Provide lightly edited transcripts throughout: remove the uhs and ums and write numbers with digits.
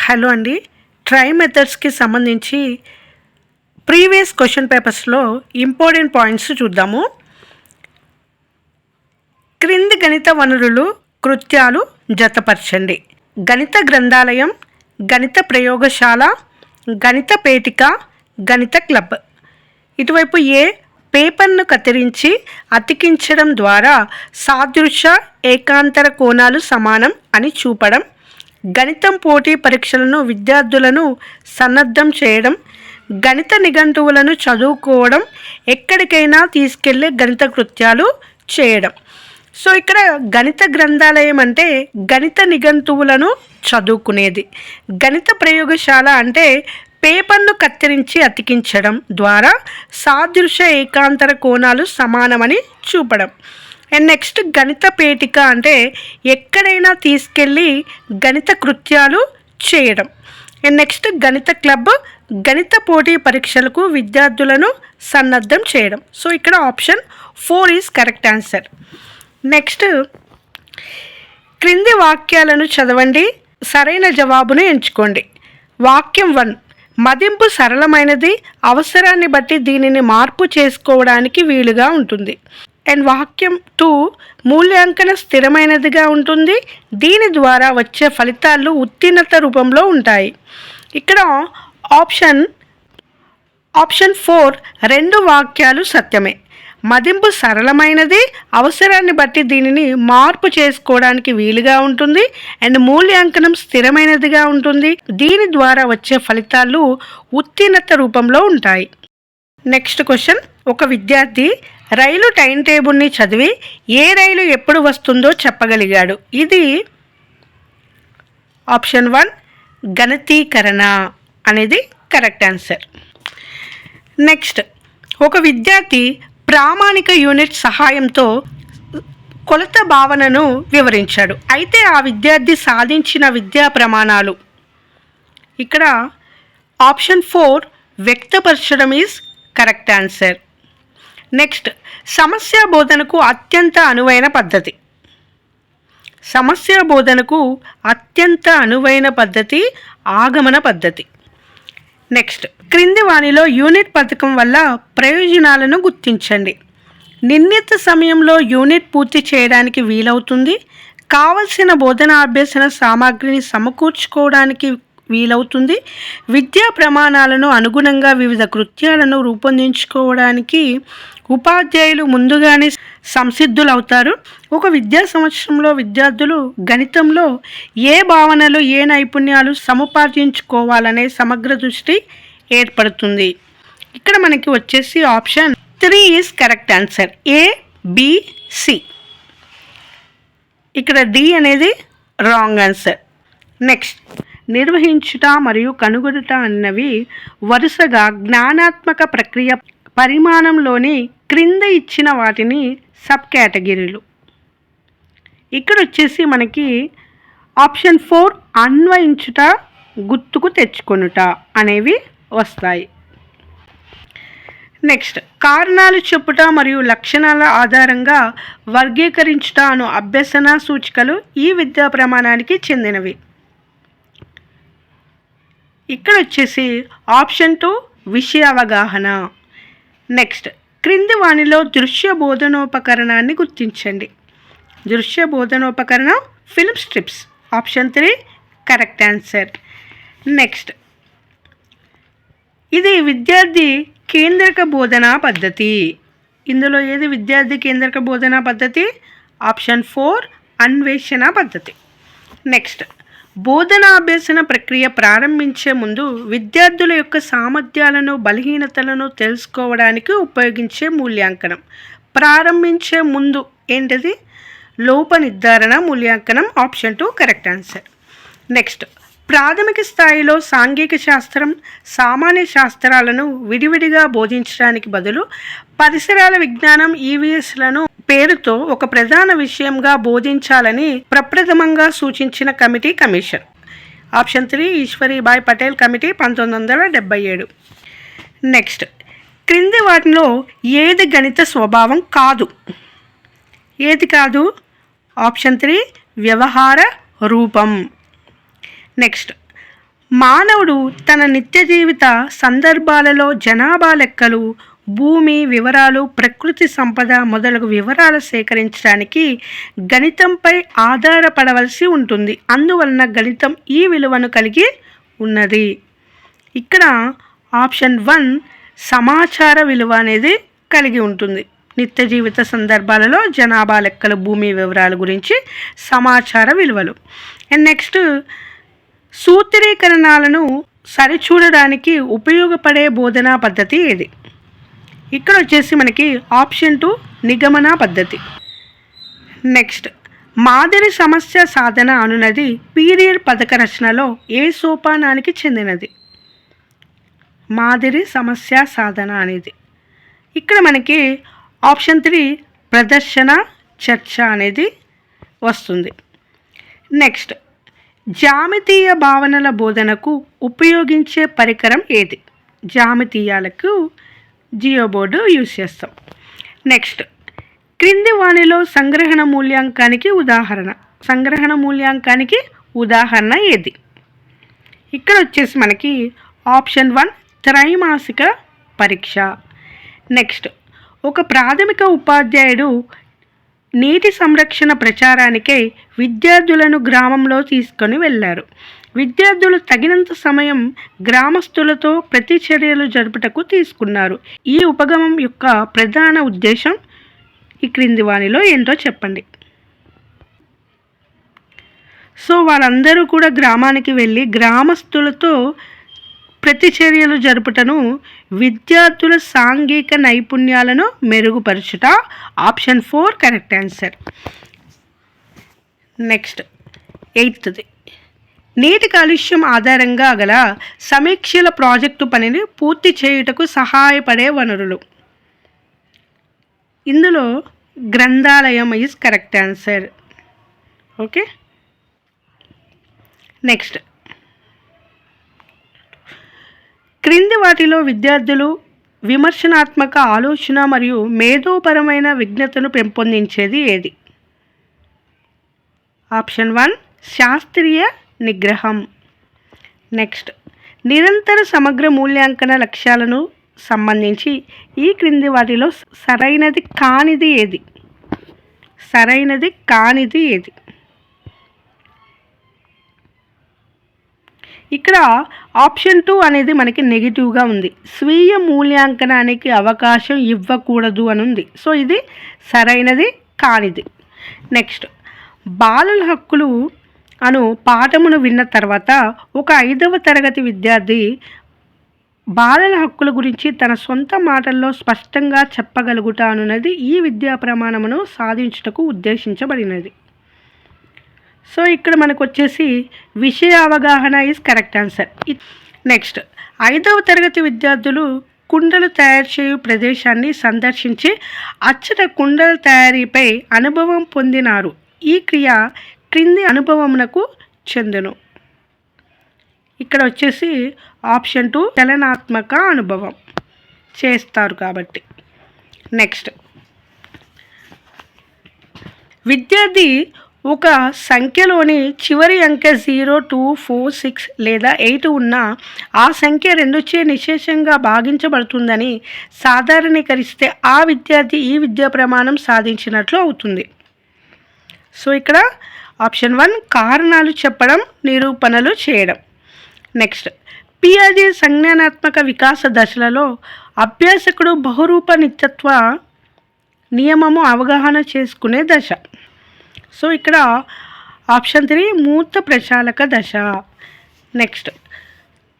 Hello అండి. Try మెథడ్స్కి సంబంధించి previous question పేపర్స్లో ఇంపార్టెంట్ పాయింట్స్ చూద్దాము. క్రింది గణిత వనరులు కృత్యాలు జతపరచండి. గణిత గ్రంథాలయం, గణిత ప్రయోగశాల, గణిత పేటిక, గణిత క్లబ్. ఇటువైపు ఏ పేపర్ను కత్తిరించి అతికించడం ద్వారా సాదృశ్య ఏకాంతర కోణాలు సమానం అని చూపడం, గణితం పోటీ పరీక్షలను విద్యార్థులను సన్నద్ధం చేయడం, గణిత నిఘంటువులను చదువుకోవడం, ఎక్కడికైనా తీసుకెళ్లే గణిత కృత్యాలు చేయడం. సో ఇక్కడ గణిత గ్రంథాలయం అంటే గణిత నిఘంటువులను చదువుకునేది. గణిత ప్రయోగశాల అంటే పేపర్ను కత్తిరించి అతికించడం ద్వారా సాదృశ్య ఏకాంతర కోణాలు సమానమని చూపడం. అండ్ నెక్స్ట్ గణిత పేటిక అంటే ఎక్కడైనా తీసుకెళ్ళి గణిత కృత్యాలు చేయడం. అండ్ నెక్స్ట్ గణిత క్లబ్ గణిత పోటీ పరీక్షలకు విద్యార్థులను సన్నద్ధం చేయడం. సో ఇక్కడ option 4 is correct answer. Next క్రింది వాక్యాలను చదవండి, సరైన జవాబును ఎంచుకోండి. వాక్యం 1, మదింపు సరళమైనది, అవసరాన్ని బట్టి దీనిని మార్పు చేసుకోవడానికి వీలుగా ఉంటుంది. అండ్ వాక్యం 2, మూల్యాంకన స్థిరమైనదిగా ఉంటుంది, దీని ద్వారా వచ్చే ఫలితాలు ఉత్తీర్ణత రూపంలో ఉంటాయి. ఇక్కడ ఆప్షన్ 4 2 వాక్యాలు సత్యమే. మదింపు సరళమైనది, అవసరాన్ని బట్టి దీనిని మార్పు చేసుకోవడానికి వీలుగా ఉంటుంది, అండ్ మూల్యాంకనం స్థిరమైనదిగా ఉంటుంది, దీని ద్వారా వచ్చే ఫలితాలు ఉత్తీర్ణత రూపంలో ఉంటాయి. నెక్స్ట్ క్వశ్చన్, ఒక విద్యార్థి రైలు టైం టేబుల్ని చదివి ఏ రైలు ఎప్పుడు వస్తుందో చెప్పగలిగాడు. ఇది ఆప్షన్ 1 గణితీకరణ అనేది కరెక్ట్ ఆన్సర్. నెక్స్ట్, ఒక విద్యార్థి ప్రామాణిక యూనిట్ సహాయంతో కొలత భావనను వివరించాడు. అయితే ఆ విద్యార్థి సాధించిన విద్యా ప్రమాణాలు. ఇక్కడ ఆప్షన్ 4 వ్యక్తపరచడం ఈజ్ కరెక్ట్ ఆన్సర్. నెక్స్ట్, సమస్య బోధనకు అత్యంత అనువైన పద్ధతి. సమస్య బోధనకు అత్యంత అనువైన పద్ధతి ఆగమన పద్ధతి. నెక్స్ట్, క్రింది వానిలో యూనిట్ పథకం వల్ల ప్రయోజనాలను గుర్తించండి. నిర్ణీత సమయంలో యూనిట్ పూర్తి చేయడానికి వీలవుతుంది, కావలసిన బోధన అభ్యసన సామాగ్రిని సమకూర్చుకోవడానికి వీలవుతుంది, విద్యా ప్రమాణాలను అనుగుణంగా వివిధ కృత్యాలను రూపొందించుకోవడానికి ఉపాధ్యాయులు ముందుగానే సంసిద్ధులవుతారు. ఒక విద్యా సంవత్సరంలో విద్యార్థులు గణితంలో ఏ భావనలు ఏ నైపుణ్యాలు సముపార్జించుకోవాలనే సమగ్ర దృష్టి ఏర్పడుతుంది. ఇక్కడ మనకి వచ్చేసి option 3 is correct answer. A, B, C. ఇక్కడ D అనేది రాంగ్ ఆన్సర్. నెక్స్ట్, నిర్వహించుట మరియు కనుగొనుట అన్నవి వరుసగా జ్ఞానాత్మక ప్రక్రియ పరిమాణంలోని క్రింద ఇచ్చిన వాటిని సబ్ కేటగిరీలు. ఇక్కడ వచ్చేసి మనకి ఆప్షన్ 4 అన్వయించుట, గుర్తుకు తెచ్చుకొనుట అనేవి వస్తాయి. నెక్స్ట్, కారణాలు చెప్పుట మరియు లక్షణాల ఆధారంగా వర్గీకరించుట అను అభ్యసన సూచికలు ఈ విద్యా ప్రమాణానికి చెందినవి. ఇక్కడ వచ్చేసి ఆప్షన్ 2 విషయ అవగాహన. నెక్స్ట్, క్రింది వానిలో దృశ్య బోధనోపకరణాన్ని గుర్తించండి. దృశ్య బోధనోపకరణం film strips. Option 3 correct answer. Next, ఇది విద్యార్థి కేంద్రక బోధనా పద్ధతి. ఇందులో ఏది విద్యార్థి కేంద్రక బోధనా పద్ధతి? ఆప్షన్ 4 అన్వేషణ పద్ధతి. నెక్స్ట్, బోధనాభ్యసన ప్రక్రియ ప్రారంభించే ముందు విద్యార్థుల యొక్క సామర్థ్యాలను బలహీనతలను తెలుసుకోవడానికి ఉపయోగించే మూల్యాంకనం. ప్రారంభించే ముందు ఏంటిది? లోప నిర్ధారణ మూల్యాంకనం. Option 2 correct answer. నెక్స్ట్, ప్రాథమిక స్థాయిలో సాంఘిక శాస్త్రం, సామాన్య శాస్త్రాలను విడివిడిగా బోధించడానికి బదులు పరిసరాల విజ్ఞానం EVSలను పేరుతో ఒక ప్రధాన విషయంగా బోధించాలని ప్రప్రథమంగా సూచించిన committee commission. Option 3 Eshwari Bai Patel committee 1977. Next, క్రింది వాటిలో ఏది గణిత స్వభావం కాదు? ఏది కాదు? ఆప్షన్ 3 వ్యవహార రూపం. నెక్స్ట్, మానవుడు తన నిత్య జీవిత సందర్భాలలో జనాభా లెక్కలు, భూమి వివరాలు, ప్రకృతి సంపద మొదలగు వివరాలు సేకరించడానికి గణితంపై ఆధారపడవలసి ఉంటుంది. అందువలన గణితం ఈ విలువను కలిగి ఉన్నది. ఇక్కడ ఆప్షన్ 1 సమాచార విలువ అనేది కలిగి ఉంటుంది. నిత్య జీవిత సందర్భాలలో జనాభా లెక్కలు, భూమి వివరాల గురించి సమాచార విలువలు. అండ్ నెక్స్ట్, సూత్రీకరణాలను సరిచూడడానికి ఉపయోగపడే బోధనా పద్ధతి ఏది? ఇక్కడ వచ్చేసి మనకి ఆప్షన్ 2 నిగమన పద్ధతి. నెక్స్ట్, మాదిరి సమస్య సాధన అనునది పీరియడ్ పథక రచనలో ఏ సోపానానికి చెందినది? మాదిరి సమస్య సాధన అనేది ఇక్కడ మనకి ఆప్షన్ 3 ప్రదర్శన చర్చ అనేది వస్తుంది. నెక్స్ట్, జామితీయ భావనల బోధనకు ఉపయోగించే పరికరం ఏది? జామితీయాలకు జియో బోర్డు యూజ్ చేస్తాం. నెక్స్ట్, క్రింది వాణిలో సంగ్రహణ మూల్యాంకానికి ఉదాహరణ ఏది? ఇక్కడ వచ్చేసి మనకి ఆప్షన్ 1 త్రైమాసిక పరీక్ష. నెక్స్ట్, ఒక ప్రాథమిక ఉపాధ్యాయుడు నీటి సంరక్షణ ప్రచారానికై విద్యార్థులను గ్రామంలో తీసుకొని వెళ్ళారు. విద్యార్థులు తగినంత సమయం గ్రామస్తులతో ప్రతిచర్యలు జరుపుటకు తీసుకున్నారు. ఈ ఉపగమం యొక్క ప్రధాన ఉద్దేశం ఈ క్రింది వానిలో ఏంటో చెప్పండి. సో వాళ్ళందరూ కూడా గ్రామానికి వెళ్ళి గ్రామస్తులతో ప్రతిచర్యలు జరుపుటను విద్యార్థుల సాంఘిక నైపుణ్యాలను మెరుగుపరచుట. Option 4 correct answer. Next, 8th, నీటి కాలుష్యం ఆధారంగా గల సమీక్షల ప్రాజెక్టు పనిని పూర్తి చేయుటకు సహాయపడే వనరులు. ఇందులో గ్రంథాలయం is correct answer. Okay. Next, క్రింది వాటిలో విద్యార్థులు విమర్శనాత్మక ఆలోచన మరియు మేధోపరమైన విజ్ఞతను పెంపొందించేది ఏది? ఆప్షన్ 1 శాస్త్రీయ నిగ్రహం. నెక్స్ట్, నిరంతర సమగ్ర మూల్యాంకన లక్ష్యాలను సంబంధించి ఈ క్రింది వాటిలో సరైనది కానిది ఏది? ఇక్కడ ఆప్షన్ 2 అనేది మనకి నెగిటివ్గా ఉంది. స్వీయ మూల్యాంకనానికి అవకాశం ఇవ్వకూడదు అని ఉంది. సో ఇది సరైనది కానిది. నెక్స్ట్, బాలల హక్కులు అను పాఠమును విన్న తర్వాత ఒక 5వ తరగతి విద్యార్థి బాలల హక్కుల గురించి తన సొంత మాటల్లో స్పష్టంగా చెప్పగలుగుట అనున్నది ఈ విద్యా ప్రమాణమును సాధించుటకు ఉద్దేశించబడినది. సో ఇక్కడ మనకు వచ్చేసి విషయ అవగాహన ఈజ్ కరెక్ట్ ఆన్సర్. నెక్స్ట్, 5వ తరగతి విద్యార్థులు కుండలు తయారు చేయు ప్రదేశాన్ని సందర్శించి అచ్చట కుండల తయారీపై అనుభవం పొందినారు. ఈ క్రియ క్రింది అనుభవమునకు చెందును. ఇక్కడ వచ్చేసి ఆప్షన్ 2 చలనాత్మక అనుభవం చేస్తారు కాబట్టి. నెక్స్ట్, విద్యార్థి ఒక సంఖ్యలోని చివరి అంకె 0, 2, 4, 6 లేదా 8 ఉన్న ఆ సంఖ్య 2చే నిశేషంగా భాగించబడుతుందని సాధారణీకరిస్తే ఆ విద్యార్థి ఈ విద్యా ప్రమాణం సాధించినట్లు అవుతుంది. సో ఇక్కడ ఆప్షన్ 1 కారణాలు చెప్పడం, నిరూపణలు చేయడం. నెక్స్ట్, పియాజే సంజ్ఞానాత్మక వికాస దశలలో అభ్యాసకుడు బహురూప నిత్యత్వ నియమము అవగాహన చేసుకునే దశ. సో ఇక్కడ ఆప్షన్ 3 మూర్త ప్రచాలక దశ. నెక్స్ట్,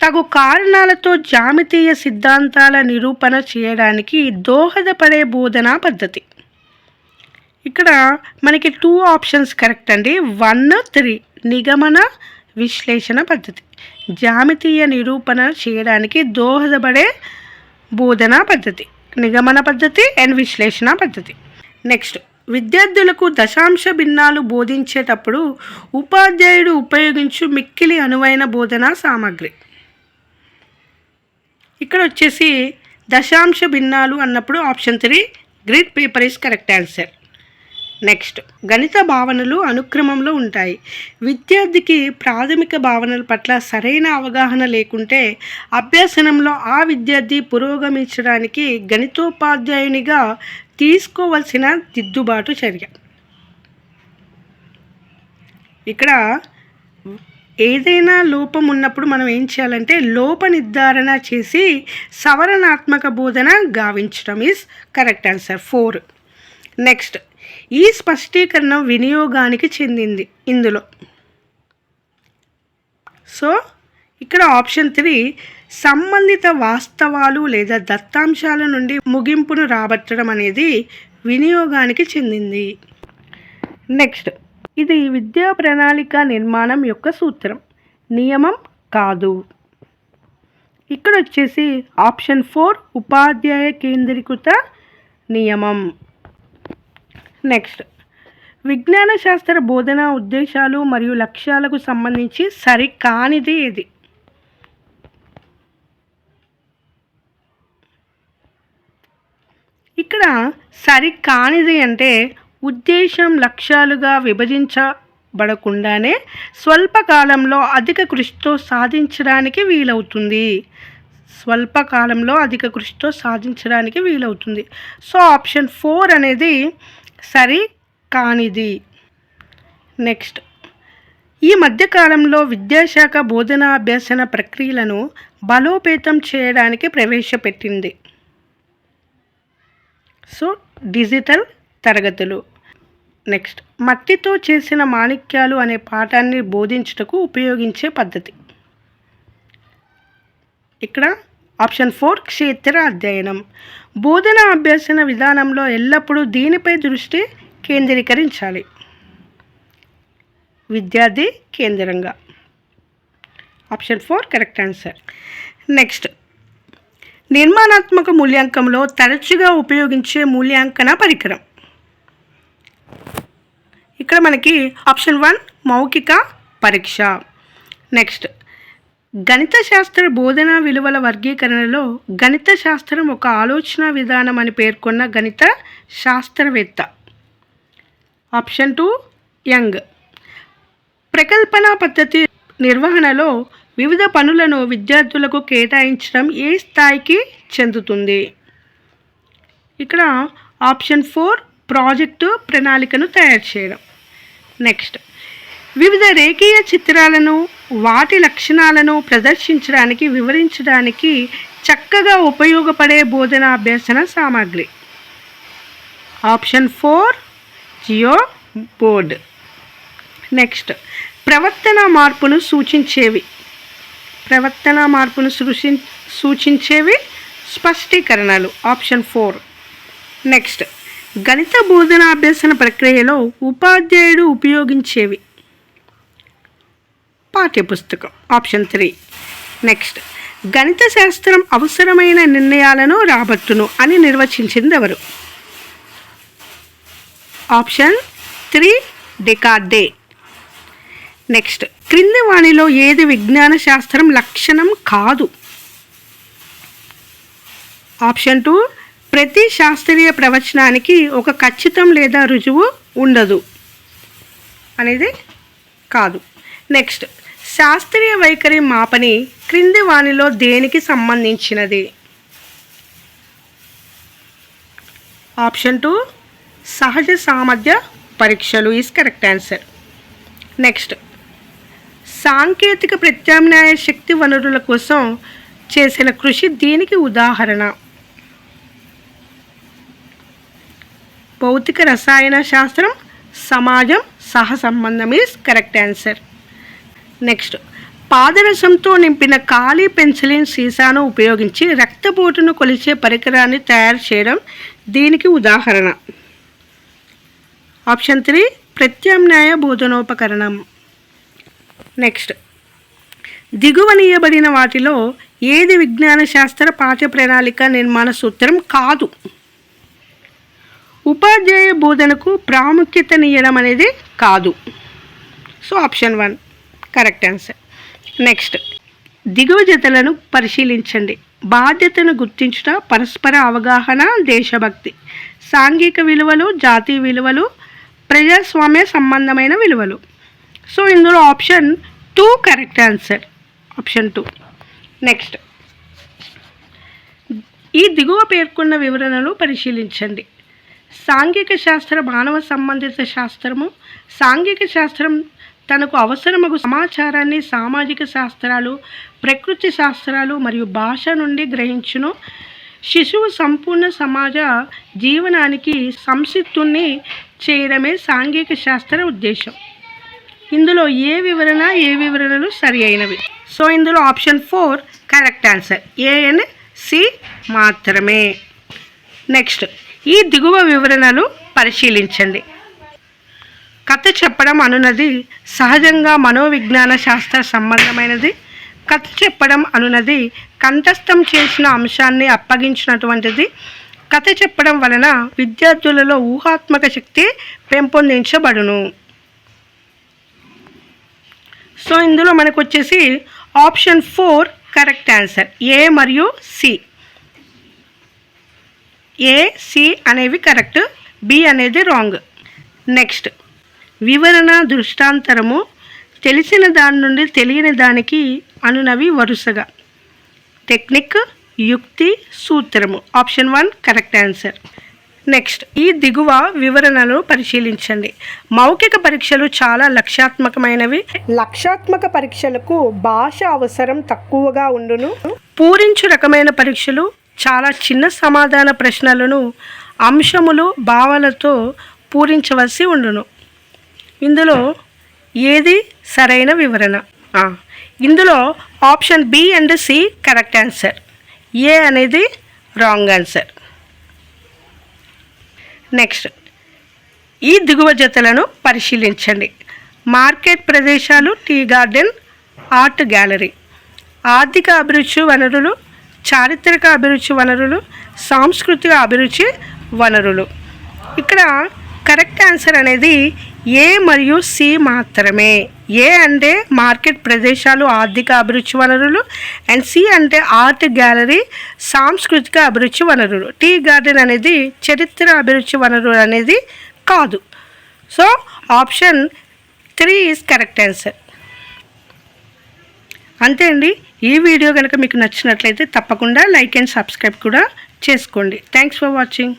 తగు కారణాలతో జామితీయ సిద్ధాంతాల నిరూపణ చేయడానికి దోహదపడే బోధనా పద్ధతి. ఇక్కడ మనకి 2 ఆప్షన్స్ కరెక్ట్ అండి. 1, 3 నిగమన విశ్లేషణ పద్ధతి. జామితీయ నిరూపణ చేయడానికి దోహదపడే బోధనా పద్ధతి నిగమన పద్ధతి అండ్ విశ్లేషణ పద్ధతి. నెక్స్ట్, విద్యార్థులకు దశాంశ భిన్నాలు బోధించేటప్పుడు ఉపాధ్యాయుడు ఉపయోగించు మిక్కిలి అనువైన బోధనా సామగ్రి. ఇక్కడ వచ్చేసి దశాంశ భిన్నాలు అన్నప్పుడు option 3 grid paper is correct answer. Next, గణిత భావనలు అనుక్రమంలో ఉంటాయి. విద్యార్థికి ప్రాథమిక భావనల పట్ల సరైన అవగాహన లేకుంటే అభ్యసనంలో ఆ విద్యార్థి పురోగమించడానికి గణితోపాధ్యాయునిగా తీసుకోవలసిన దిద్దుబాటు చర్య. ఇక్కడ ఏదైనా లోపం ఉన్నప్పుడు మనం ఏం చేయాలంటే లోప నిర్ధారణ చేసి సవరణాత్మక బోధన గావించడం ఈజ్ కరెక్ట్ ఆన్సర్ 4. నెక్స్ట్, ఈ స్పష్టీకరణ వినియోగానికి చెందింది ఇందులో. సో ఇక్కడ ఆప్షన్ 3 సంబంధిత వాస్తవాలు లేదా దత్తాంశాల నుండి ముగింపును రాబట్టడం అనేది వినియోగానికి చెందింది. నెక్స్ట్, ఇది విద్యా ప్రణాళిక నిర్మాణం యొక్క సూత్రం, నియమం కాదు. ఇక్కడ వచ్చేసి ఆప్షన్ 4 ఉపాధ్యాయ కేంద్రీకృత నియమం. నెక్స్ట్, విజ్ఞాన శాస్త్ర బోధనా ఉద్దేశాలు మరియు లక్ష్యాలకు సంబంధించి సరికానిది ఏది? ఇక్కడ సరికానిది అంటే ఉద్దేశం లక్ష్యాలుగా విభజించబడకుండానే స్వల్పకాలంలో అధిక కృషితో సాధించడానికి వీలవుతుంది. సో ఆప్షన్ 4 అనేది సరి కానిది. నెక్స్ట్, ఈ మధ్యకాలంలో విద్యాశాఖ బోధనా అభ్యసన ప్రక్రియలను బలోపేతం చేయడానికి ప్రవేశపెట్టింది. సో డిజిటల్ తరగతులు. నెక్స్ట్, మట్టితో చేసిన మాణిక్యాలు అనే పాఠాన్ని బోధించుటకు ఉపయోగించే పద్ధతి. ఇక్కడ ఆప్షన్ 4 క్షేత్ర అధ్యయనం. బోధనా అభ్యసన విధానంలో ఎల్లప్పుడూ దీనిపై దృష్టి కేంద్రీకరించాలి, విద్యార్థి కేంద్రంగా. Option 4 correct answer. నెక్స్ట్, నిర్మాణాత్మక మూల్యాంకంలో తరచుగా ఉపయోగించే మూల్యాంకన పరికరం. ఇక్కడ మనకి ఆప్షన్ 1 మౌఖిక పరీక్ష. నెక్స్ట్, గణిత శాస్త్ర బోధనా విలువల వర్గీకరణలో గణిత శాస్త్రం ఒక ఆలోచన విధానం అని పేర్కొన్న గణిత శాస్త్రవేత్త. Option 2 young. ప్రకల్పన పద్ధతి నిర్వహణలో వివిధ పనులను విద్యార్థులకు కేటాయించడం ఏ స్థాయికి చెందుతుంది? ఇక్కడ ఆప్షన్ 4 ప్రాజెక్టు ప్రణాళికను తయారు చేయడం. నెక్స్ట్, వివిధ రేఖీయ చిత్రాలను వాటి లక్షణాలను ప్రదర్శించడానికి వివరించడానికి చక్కగా ఉపయోగపడే బోధనా అభ్యసన సామగ్రి. Option 4 geo board. నెక్స్ట్, ప్రవర్తన మార్పును సూచించేవి స్పష్టీకరణలు. ఆప్షన్ 4. నెక్స్ట్, గణిత బోధనా అభ్యసన ప్రక్రియలో ఉపాధ్యాయుడు ఉపయోగించేవి పాఠ్యపుస్తకం. ఆప్షన్ 3. నెక్స్ట్, గణిత శాస్త్రం అవసరమైన నిర్ణయాలను రాబట్టును అని నిర్వచించింది ఎవరు? ఆప్షన్ 3 డెకార్డే. నెక్స్ట్, క్రింది వాణిలో ఏది విజ్ఞాన శాస్త్రం లక్షణం కాదు? ఆప్షన్ 2 ప్రతి శాస్త్రీయ ప్రవచనానికి ఒక ఖచ్చితం లేదా రుజువు ఉండదు అనేది కాదు. నెక్స్ట్, శాస్త్రీయ వైఖరి మాపని క్రింది వాణిలో దేనికి సంబంధించినది? ఆప్షన్ 2 సహజ సామర్థ్య పరీక్షలు ఈజ్ కరెక్ట్ ఆన్సర్. నెక్స్ట్, సాంకేతిక ప్రత్యామ్నాయ శక్తి వనరుల కోసం చేసిన కృషి దీనికి ఉదాహరణ? భౌతిక రసాయన శాస్త్రం, సమాజం, సహసంబంధం ఈజ్ కరెక్ట్ ఆన్సర్. నెక్స్ట్, పాదరసంతో నింపిన ఖాళీ పెన్సిలిన్ సీసాను ఉపయోగించి రక్తపోటును కొలిచే పరికరాన్ని తయారు చేయడం దీనికి ఉదాహరణ? ఆప్షన్ 3 ప్రత్యామ్నాయ బోధనోపకరణం. నెక్స్ట్, దిగువనీయబడిన వాటిలో ఏది విజ్ఞాన శాస్త్ర పాఠ్య ప్రణాళిక నిర్మాణ సూత్రం కాదు? ఉపాధ్యాయ బోధనకు ప్రాముఖ్యతనియడం అనేది కాదు. So option 1 correct answer. Next, దిగువ జతలను పరిశీలించండి. బాధ్యతను గుర్తించుట, పరస్పర అవగాహన, దేశభక్తి, సాంఘిక విలువలు, జాతీయ విలువలు, ప్రజాస్వామ్య సంబంధమైన విలువలు. సో ఇందులో option 2 correct answer, option 2. Next, ఈ దిగువ పేర్కొన్న వివరణలు పరిశీలించండి. సాంఘిక శాస్త్ర మానవ సంబంధిత శాస్త్రము. సాంఘిక శాస్త్రం తనకు అవసరమగు సమాచారాన్ని సామాజిక శాస్త్రాలు, ప్రకృతి శాస్త్రాలు మరియు భాష నుండి గ్రహించును. శిశువు సంపూర్ణ సమాజ జీవనానికి సంసిద్ధుణ్ణి చేయడమే సాంఘిక శాస్త్ర ఉద్దేశం. ఇందులో ఏ వివరణలు సరి అయినవి? సో ఇందులో option 4 correct answer, A and C మాత్రమే. నెక్స్ట్, ఈ దిగువ వివరణలు పరిశీలించండి. కథ చెప్పడం అనున్నది సహజంగా మనోవిజ్ఞాన శాస్త్ర సంబంధమైనది. కథ చెప్పడం అనున్నది కంఠస్థం చేసిన అంశాన్ని అప్పగించినటువంటిది. కథ చెప్పడం వలన విద్యార్థులలో ఊహాత్మక శక్తి పెంపొందించబడును. సో ఇందులో మనకు వచ్చేసి ఆప్షన్ 4 కరెక్ట్ ఆన్సర్, ఏ మరియు సి. ఏ, సి అనేవి కరెక్ట్, బి అనేది రాంగ్. నెక్స్ట్, వివరణ దృష్టాంతరము తెలిసిన దాని నుండి తెలియని దానికి అనునవి వరుసగా. టెక్నిక్, యుక్తి, సూత్రము. Option 1 correct answer. నెక్స్ట్, ఈ దిగువ వివరణలు పరిశీలించండి. మౌఖిక పరీక్షలు చాలా లక్ష్యాత్మకమైనవి. లక్ష్యాత్మక పరీక్షలకు భాష అవసరం తక్కువగా ఉండును. పూరించు రకమైన పరీక్షలు చాలా చిన్న సమాధాన ప్రశ్నలను అంశములు, భావాలతో పూరించవలసి ఉండును. ఇందులో ఏది సరైన వివరణ? ఇందులో option B and C correct answer, A అనేది రాంగ్ ఆన్సర్. నెక్స్ట్, ఈ దిగువ జతలను పరిశీలించండి. మార్కెట్ ప్రదేశాలు, టీ గార్డెన్, ఆర్ట్ గ్యాలరీ. ఆర్థిక అభిరుచి వనరులు, చారిత్రక అభిరుచి వనరులు, సాంస్కృతిక అభిరుచి వనరులు. ఇక్కడ కరెక్ట్ ఆన్సర్ అనేది ఏ మరియు సి మాత్రమే. ఏ అంటే మార్కెట్ ప్రదేశాలు, ఆర్థిక అభిరుచి వనరులు, అండ్ సి అంటే ఆర్ట్ గ్యాలరీ, సాంస్కృతిక అభిరుచి వనరులు. టీ గార్డెన్ అనేది చరిత్ర అభిరుచి వనరులు అనేది కాదు. So option 3 is correct answer. అంతే అండి. ఈ వీడియో కనుక మీకు నచ్చినట్లయితే తప్పకుండా లైక్ అండ్ సబ్స్క్రైబ్ కూడా చేసుకోండి. Thanks for watching.